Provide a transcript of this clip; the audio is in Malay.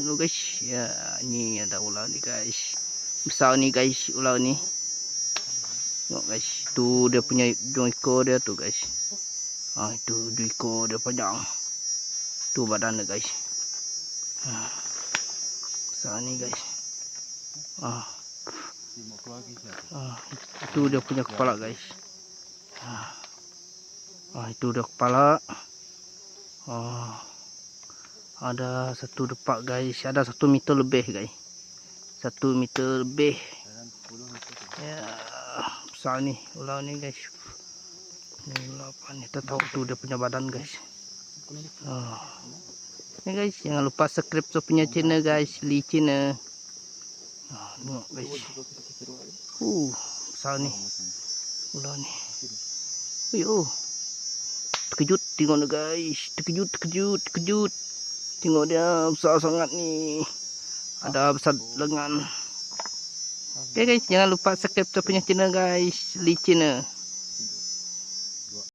Tengok guys. Ya, ni ada ular ni guys. Besar ni guys, ular ni. Tengok guys. Tu dia punya hujung ekor dia tu guys. Itu hujung ekor dia panjang. Tu badan dia guys. Besar ni guys. Itu dia punya kepala guys. Itu dia kepala. Ada satu depak guys. Ada 1 meter lebih guys. 1 meter lebih. Ya, besar ni ular ni guys. Ni ular apa ni? Kita tahu tu dia punya badan guys. Ni guys, jangan lupa subscribe saya punya channel guys, Lee Channel. Tengok guys. Besar ni ular ni. Terkejut tengok dia guys. Terkejut. Tengok dia besar sangat ni. Ada besar lengan. Okay guys, jangan lupa subscribe saya punya channel guys, Lee Channel.